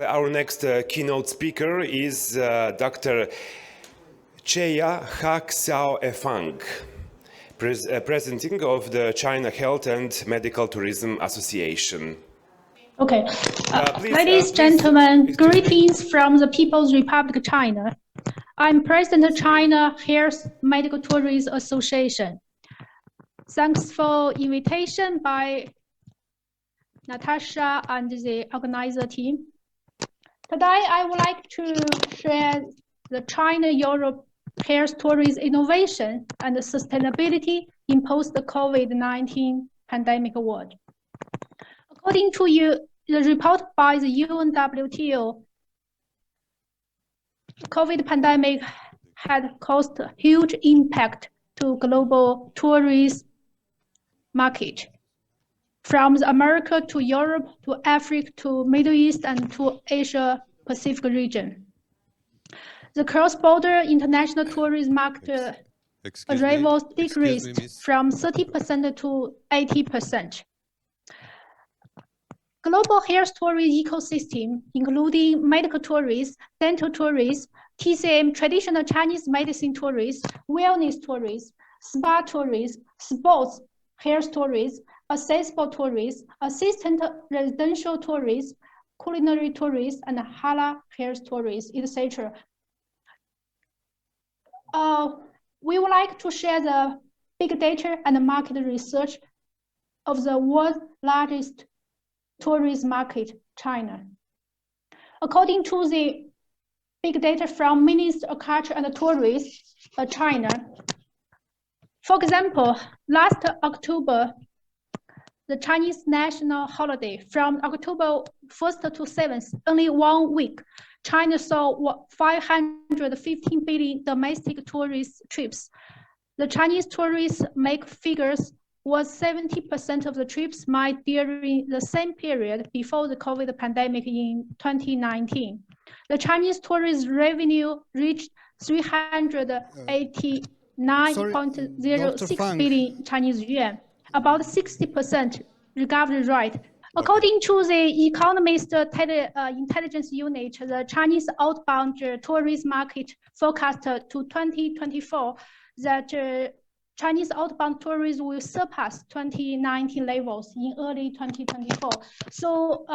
Our next keynote speaker is Dr. Xiao Fang, president of the China Health and Medical Tourism Association. Okay. Ladies and gentlemen, greetings from the People's Republic of China. I'm President of China Health Medical Tourism Association. Thanks for invitation by Natasha and the organizer team. Today, I would like to share the China-Europe health tourism innovation and sustainability in post-COVID-19 pandemic world. According to the report by the UNWTO, COVID pandemic had caused a huge impact to global tourism market, from America to Europe to Africa to Middle East and to Asia Pacific region. The cross-border international tourism market arrivals decreased from 30% to 80%. Global health tourism ecosystem, including medical tourism, dental tourism, TCM, traditional Chinese medicine tourism, wellness tourism, spa tourism, sports health tourism, accessible tourism, assistant residential tourism, culinary tourism, and halal health tourism, etc. We would like to share the big data and market research of the world's largest tourism market, China. According to the big data from Ministry of Culture and Tourism, China, for example, last October, the Chinese national holiday from October 1st to 7th, only 1 week, China saw 515 billion domestic tourist trips. The Chinese tourists make figures was 70% of the trips made during the same period before the COVID pandemic in 2019. The Chinese tourism revenue reached 389.06 billion Chinese yuan, about 60% recovery rate. According to the Economist Intelligence Unit, the Chinese outbound tourism market forecast to 2024 that Chinese outbound tourism will surpass 2019 levels in early 2024. So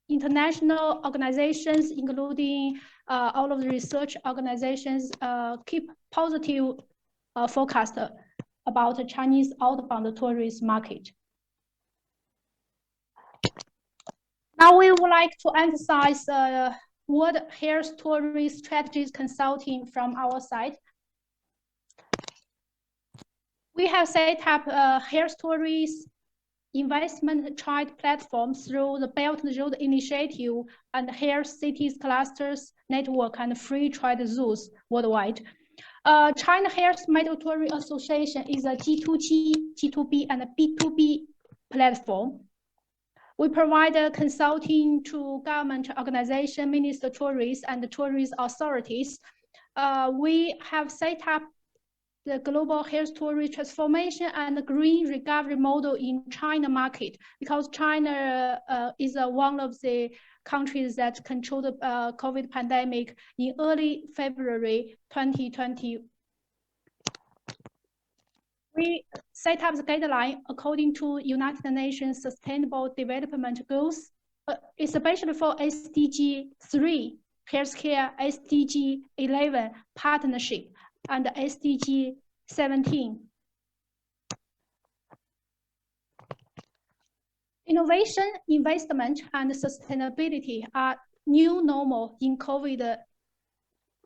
international organizations, including all of the research organizations, keep positive forecast about the Chinese outbound tourism market. Now we would like to emphasize World Health Tourism Strategies Consulting from our side. We have set up a health tourism investment trade platform through the Belt and Road Initiative and Health Cities Clusters Network and free trade zones worldwide. China Health Medical Tourism Association is a G2G, G2B, and a B2B platform. We provide consulting to government organizations, Minister of Tourism, and tourist authorities. We have set up the global health tourism transformation and the green recovery model in China market, because China is one of the countries that controlled the COVID pandemic in early February 2020. We set up the guideline according to United Nations Sustainable Development Goals, especially for SDG 3, healthcare, SDG 11, partnership, and SDG 17. Innovation, investment, and sustainability are new normal in COVID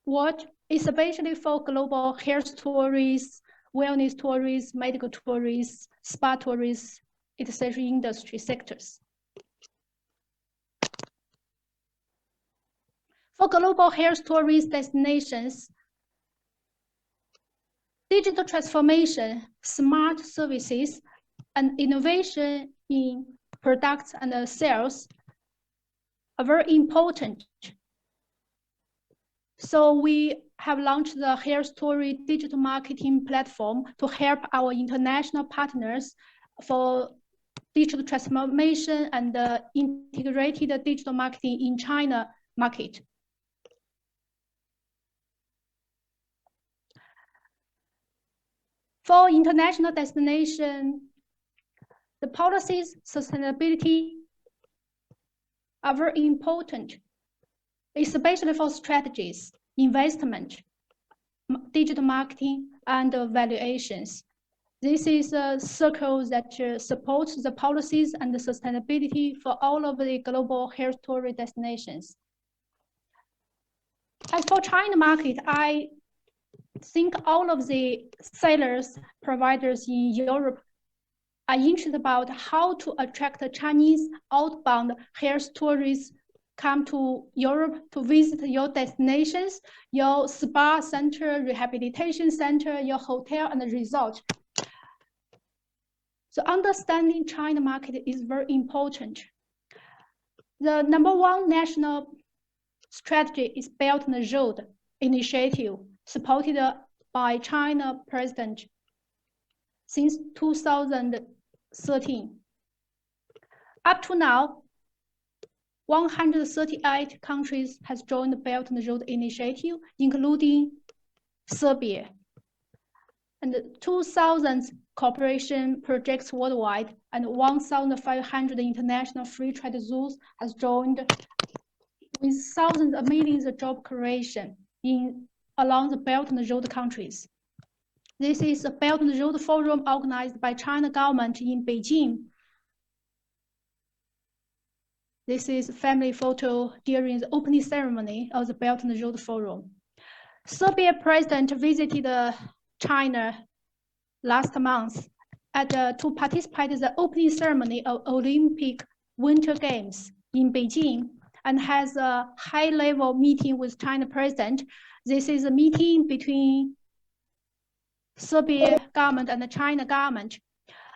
world, especially for global health tourism, wellness tourism, medical tourism, spa tourism, etc. industry sectors. For global health tourism destinations, digital transformation, smart services, and innovation in products and sales are very important. So we have launched the Health Tourism digital marketing platform to help our international partners for digital transformation and integrated digital marketing in China market. For international destination, the policies sustainability are very important, especially for strategies, investment, digital marketing, and valuations. This is a circle that supports the policies and the sustainability for all of the global health tourism destinations. As for China market, I think all of the sellers, providers in Europe are interested about how to attract the Chinese outbound health tourists come to Europe to visit your destinations, your spa center, rehabilitation center, your hotel and resort. So understanding China market is very important. The #1 national strategy is Belt and Road Initiative, supported by China President since 2013. Up to now, 138 countries has joined the Belt and Road Initiative, including Serbia. And 2,000 cooperation projects worldwide and 1,500 international free trade zones has joined, with thousands of millions of job creation along the Belt and Road countries. This is a Belt and Road Forum organized by China government in Beijing. This is a family photo during the opening ceremony of the Belt and Road Forum. Serbia president visited China last month to participate in the opening ceremony of Olympic Winter Games in Beijing and has a high-level meeting with China president. This is a meeting between Serbia government and the China government.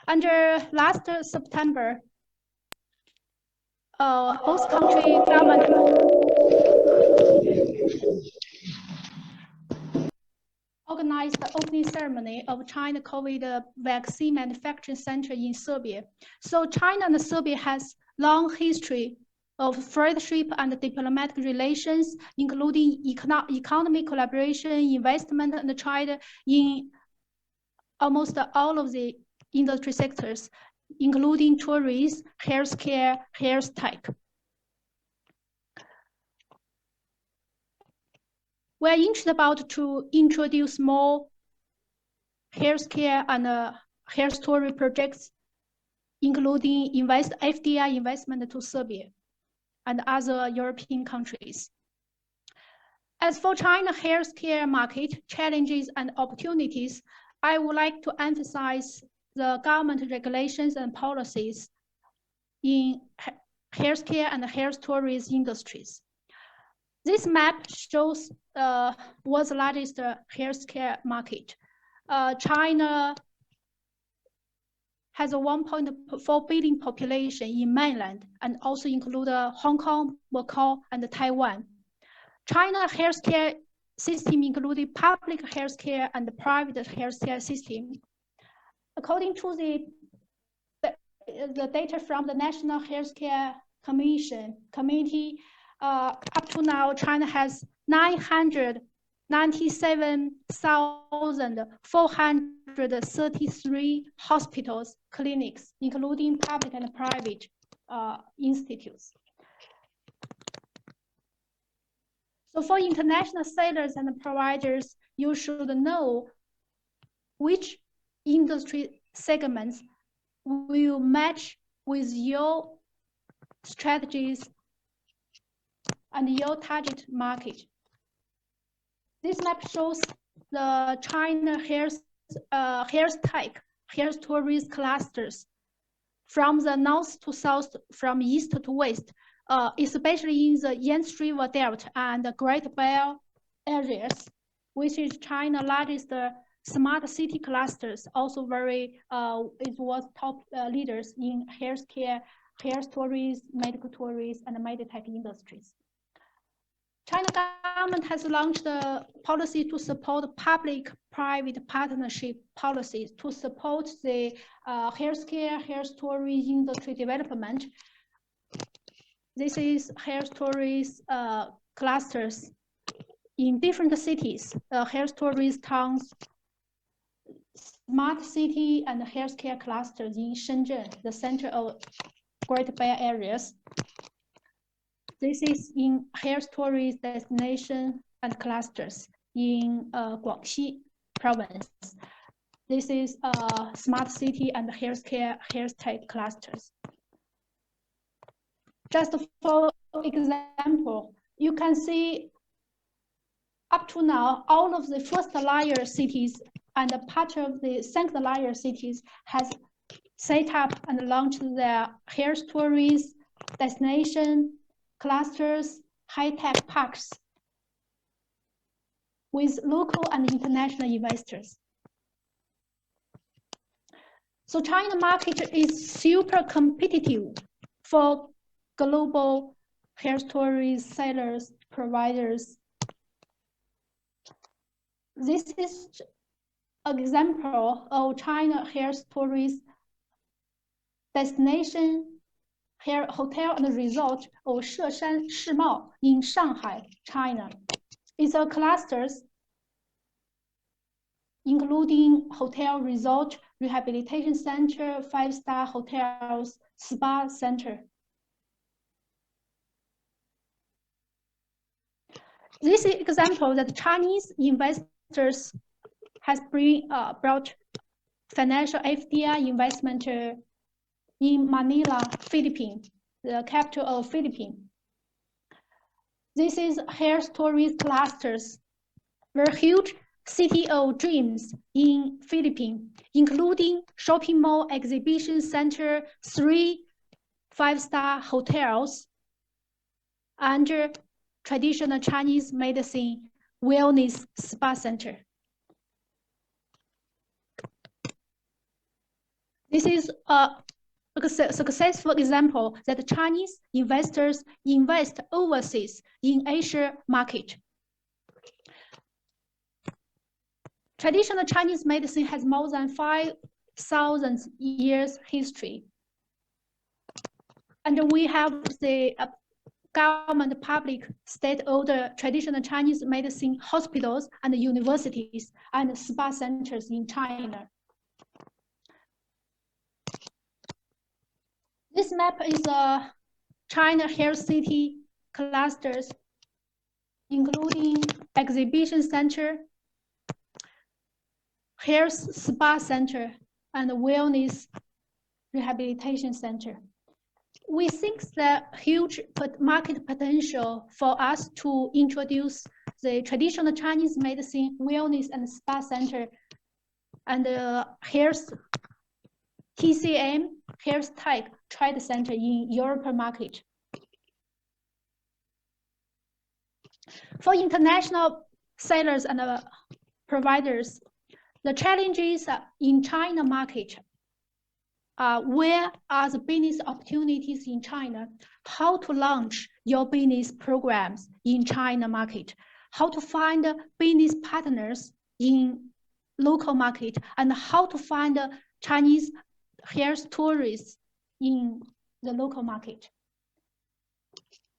Under last September, both country government organized the opening ceremony of China COVID vaccine manufacturing center in Serbia. So China and Serbia has long history of friendship and diplomatic relations, including economic collaboration, investment, and trade in almost all of the industry sectors, including tourism, healthcare, health tech. We're interested about to introduce more healthcare and health tourism projects, including FDI investment to Serbia and other European countries. As for China healthcare market challenges and opportunities, I would like to emphasize the government regulations and policies in healthcare and health tourism industries. This map shows world's largest healthcare market. China has a 1.4 billion population in mainland and also include Hong Kong, Macau, and Taiwan. China healthcare system including public healthcare and private healthcare system. According to the data from the National Healthcare Committee, up to now, China has 997,433 hospitals, clinics, including public and private institutes. So for international sellers and providers, you should know which industry segments will match with your strategies and your target market. This map shows the China health tech, health tourism clusters from the north to south, from east to west, especially in the Yangtze River Delta and the Great Bay areas, which is China's largest smart city clusters, also very, it was top leaders in healthcare, health tourism, medical tourism, and medtech industries. China government has launched a policy to support public-private partnership policies to support the healthcare, health tourism industry development. This is health tourism clusters in different cities, health tourism towns, smart city and healthcare clusters in Shenzhen, the center of Great Bay areas. This is in health tourist destination and clusters in Guangxi province. This is smart city and healthcare health tech clusters. Just for example, you can see up to now, all of the first layer cities and part of the second layer cities has set up and launched their health tourist destination clusters, high-tech parks with local and international investors. So China market is super competitive for global health tourist sellers, providers. This is an example of China health tourist destination hotel and resort of Sheshan Shimao in Shanghai, China. It's a clusters including hotel, resort, rehabilitation center, 5-star hotels, spa center. This is example that Chinese investors has brought financial FDI investment in Manila, Philippines, the capital of Philippines. This is health tourist clusters, very huge city of dreams in Philippines, including shopping mall, exhibition center, 3 5-star hotels, and traditional Chinese medicine wellness spa center. This is a successful example that Chinese investors invest overseas in Asia market. Traditional Chinese medicine has more than 5,000 years history. And we have the government, public, state-owned traditional Chinese medicine hospitals and universities and spa centers in China. This map is China health city clusters, including exhibition center, health spa center, and wellness rehabilitation center. We think the huge market potential for us to introduce the traditional Chinese medicine, wellness and spa center, and health TCM, health tech trade center in European market. For international sellers and providers, the challenges in China market where are the business opportunities in China, how to launch your business programs in China market, how to find business partners in local market, and how to find Chinese health tourists in the local market.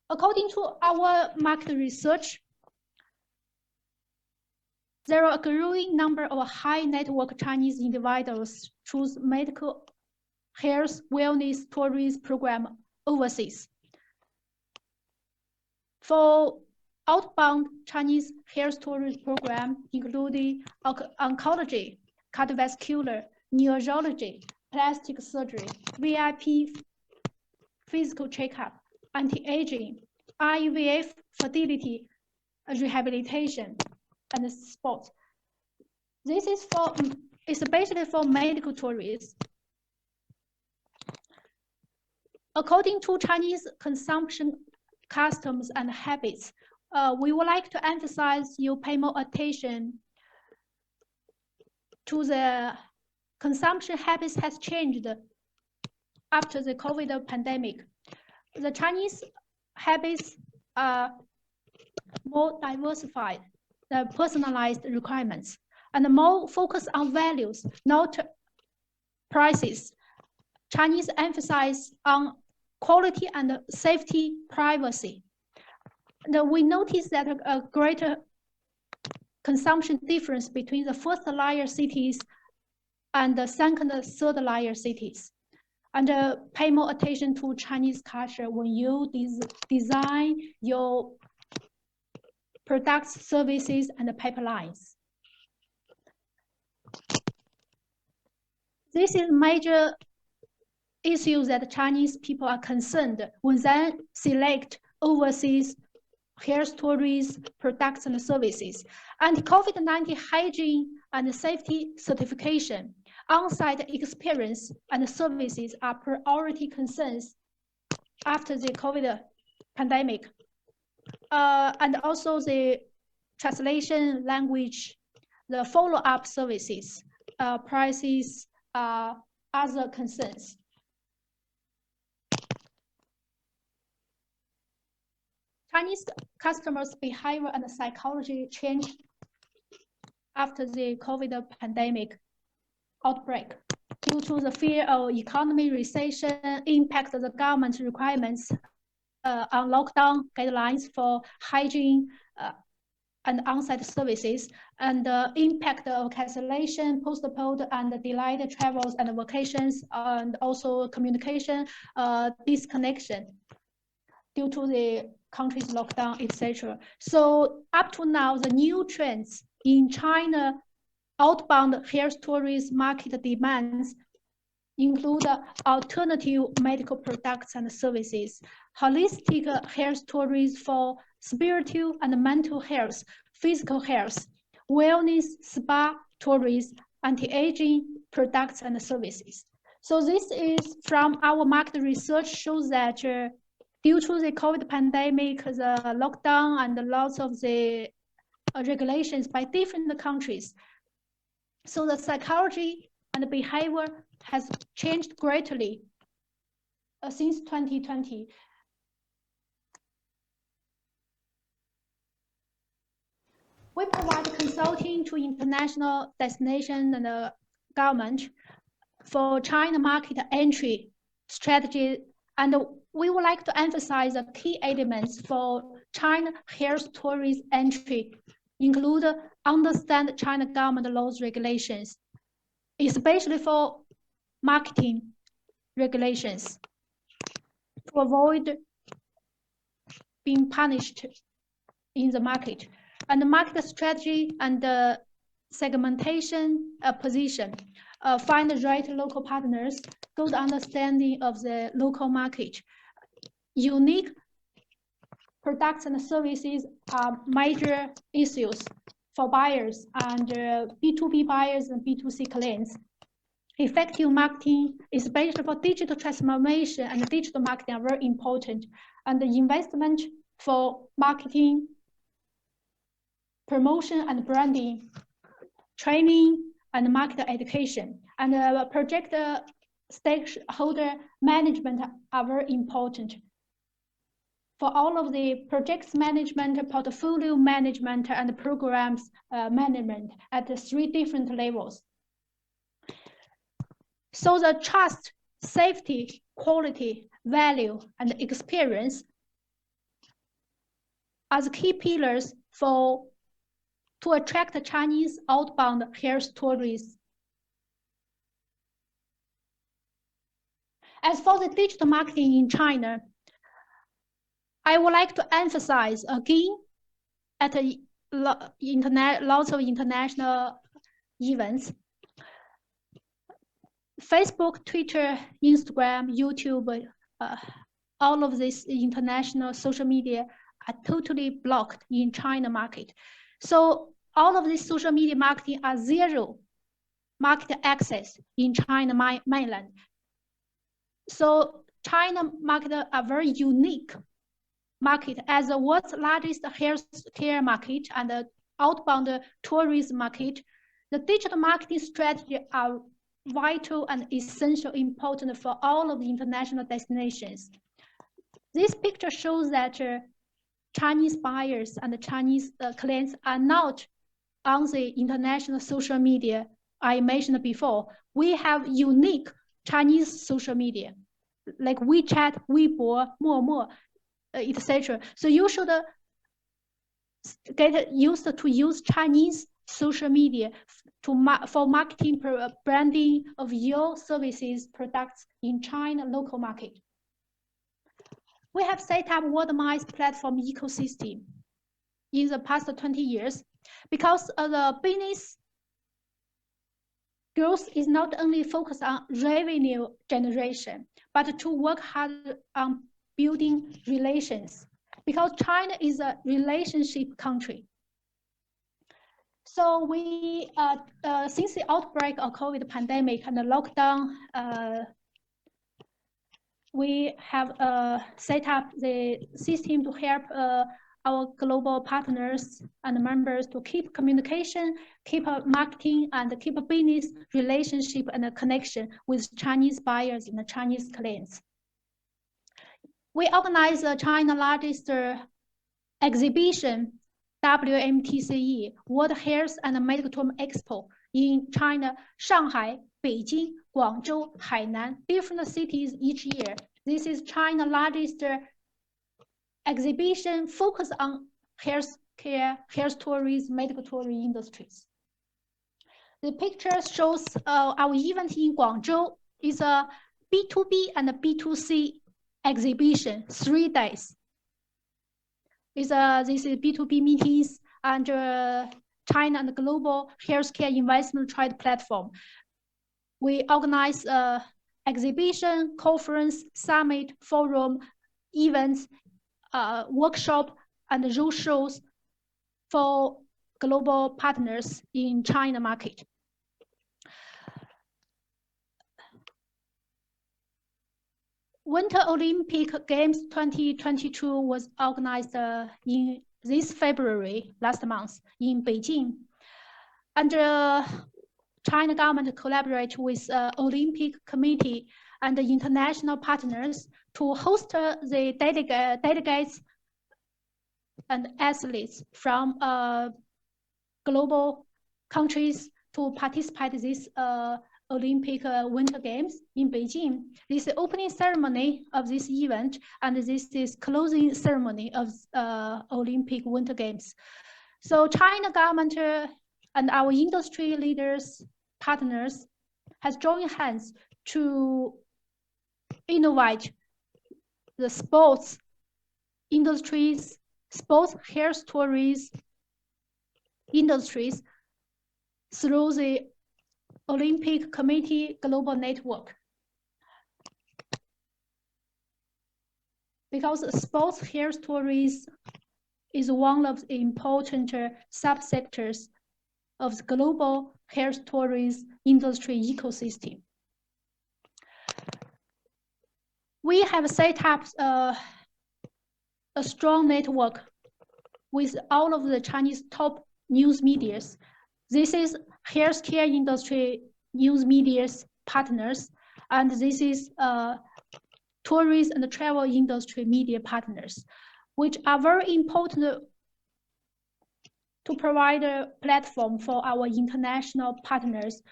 According to our market research, there are a growing number of high net worth Chinese individuals choose medical health wellness tourism program overseas. For outbound Chinese health tourism program, including oncology, cardiovascular, neurology, plastic surgery, VIP physical checkup, anti-aging, IVF, fertility, rehabilitation, and sports. This is it's basically for medical tourists. According to Chinese consumption customs and habits, we would like to emphasize you pay more attention to the consumption habits has changed after the COVID pandemic. The Chinese habits are more diversified, the personalized requirements, and more focus on values, not prices. Chinese emphasize on quality and safety, privacy. And we notice that a greater consumption difference between the first layer cities and the second and third layer cities. And pay more attention to Chinese culture when you design your products, services, and pipelines. This is major issues that Chinese people are concerned when they select overseas health stories, products, and services. And COVID-19 hygiene and safety certification, on-site experience, and services are priority concerns after the COVID pandemic. And also the translation language, the follow-up services, prices, other concerns. Chinese customers' behavior and psychology changed after the COVID pandemic outbreak due to the fear of economy recession, impact of the government requirements on lockdown guidelines for hygiene and on-site services, and the impact of cancellation, postponed and delayed travels and vacations, and also communication disconnection due to the country's lockdown, etc. So up to now, the new trends in China outbound health tourism market demands include alternative medical products and services, holistic health tourism for spiritual and mental health, physical health, wellness, spa tourism, anti-aging products and services. So this is from our market research shows that due to the COVID pandemic, the lockdown, and lots of the regulations by different countries, so the psychology and behavior has changed greatly since 2020. We provide consulting to international destination and government for China market entry strategy, and we would like to emphasize the key elements for China health tourism entry include understand China government laws regulations, especially for marketing regulations, to avoid being punished in the market, and the market strategy and the segmentation position, find the right local partners, good understanding of the local market. Unique products and services are major issues for buyers and B2B buyers and B2C clients. Effective marketing, especially for digital transformation and digital marketing, are very important. And the investment for marketing, promotion and branding, training and market education, and project stakeholder management are very important. For all of the projects management, portfolio management, and programs management at the 3 different levels. So the trust, safety, quality, value, and experience are the key pillars to attract Chinese outbound health tourists. As for the digital marketing in China, I would like to emphasize again at lots of international events. Facebook, Twitter, Instagram, YouTube, all of these international social media are totally blocked in China market. So all of this social media marketing are zero market access in China mainland. So China market are very unique market as the world's largest healthcare market and the outbound tourism market. The digital marketing strategy are vital and essential important for all of the international destinations. This picture shows that Chinese buyers and Chinese clients are not on the international social media I mentioned before. We have unique Chinese social media, like WeChat, Weibo, Momo, etc. So you should get used to use Chinese social media for marketing branding of your services products in China local market. We have set up worldwide platform ecosystem in the past 20 years because the business growth is not only focused on revenue generation, but to work hard on building relations, because China is a relationship country. So we, since the outbreak of COVID pandemic and the lockdown, we have set up the system to help our global partners and members to keep communication, keep marketing, and keep a business relationship and a connection with Chinese buyers and Chinese clients. We organize China's largest exhibition, WMTCE, World Health and Medical Tourism Expo, in China, Shanghai, Beijing, Guangzhou, Hainan, different cities each year. This is China's largest exhibition focused on healthcare, health tourism, medical tourism industries. The picture shows our event in Guangzhou is a B2B and a B2C exhibition, 3 days. This is B2B meetings and China and global healthcare investment trade platform. We organize exhibition, conference, summit, forum, events, workshop, and road shows for global partners in China market. Winter Olympic Games 2022 was organized in this February, last month, in Beijing. And China government collaborate with Olympic Committee and the international partners to host the delegates and athletes from global countries to participate in this Olympic Winter Games in Beijing. This is the opening ceremony of this event, and this is closing ceremony of Olympic Winter Games. So China government and our industry leaders, partners, has joined hands to innovate the sports industries, sports health tourism industries through the Olympic Committee Global Network. Because sports health tourism is one of the important subsectors of the global health tourism industry ecosystem. We have set up a strong network with all of the Chinese top news medias. This is healthcare industry news media's partners, and this is tourism and travel industry media partners, which are very important to provide a platform for our international partners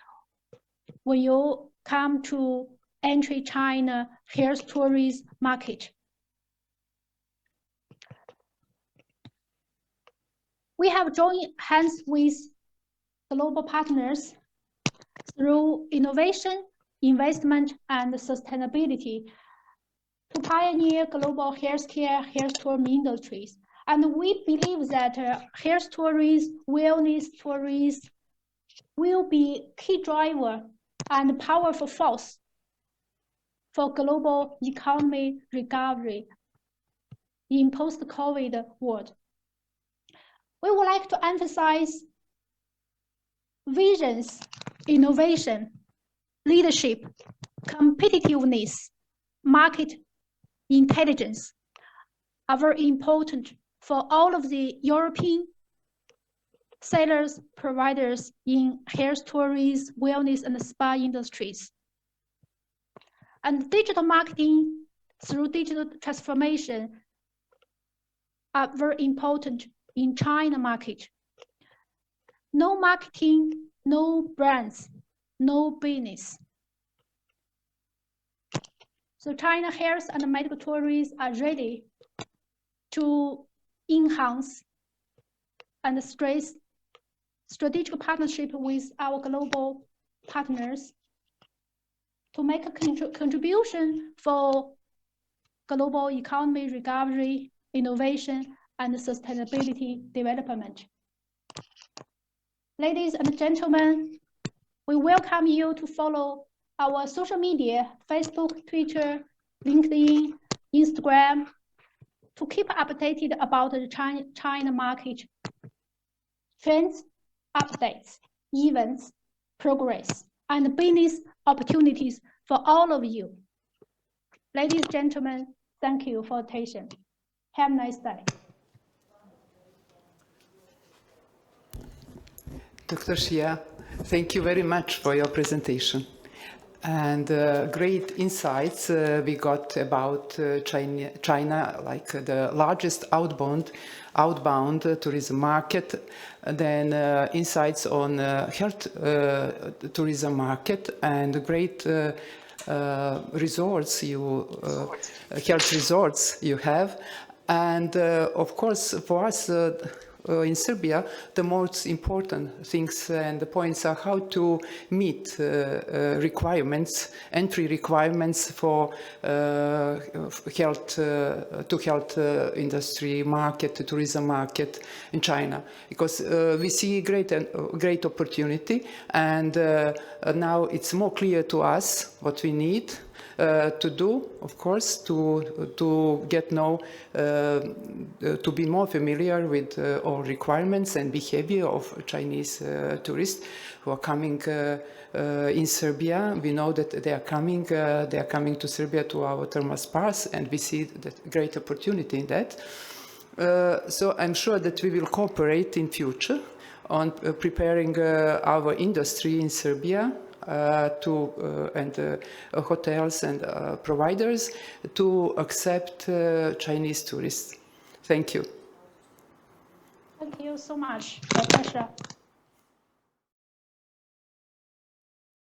when you come to enter China health tourism market. We have joined hands with global partners through innovation, investment, and sustainability to pioneer global healthcare, health tourism industries. And we believe that health tourism, wellness tourism will be key driver and powerful force for global economy recovery in post-COVID world. We would like to emphasize visions, innovation, leadership, competitiveness, market intelligence are very important for all of the European sellers, providers in health tourism, wellness, and spa industries. And digital marketing through digital transformation are very important in China market. No marketing, no brands, no business. So China health and medical tourism are ready to enhance and stress strategic partnership with our global partners to make a contribution for global economy recovery, innovation, and sustainability development. Ladies and gentlemen, we welcome you to follow our social media, Facebook, Twitter, LinkedIn, Instagram, to keep updated about the China market trends, updates, events, progress, and business opportunities for all of you. Ladies and gentlemen, thank you for attention. Have a nice day. Dr. Xiao, thank you very much for your presentation. And great insights we got about China, like the largest outbound tourism market, then insights on health tourism market, and great health resorts you have. And of course, for us in Serbia, the most important things and the points are how to meet requirements, entry requirements for health industry market, tourism market in China, because we see great opportunity, and now it's more clear to us what we need to do, of course, to get to be more familiar with all requirements and behavior of Chinese tourists who are coming in Serbia. We know that they are coming to Serbia, to our thermal spas, and we see that great opportunity in that. So I'm sure that we will cooperate in future on preparing our industry in Serbia and hotels and providers to accept Chinese tourists. Thank you. Thank you so much. My pleasure.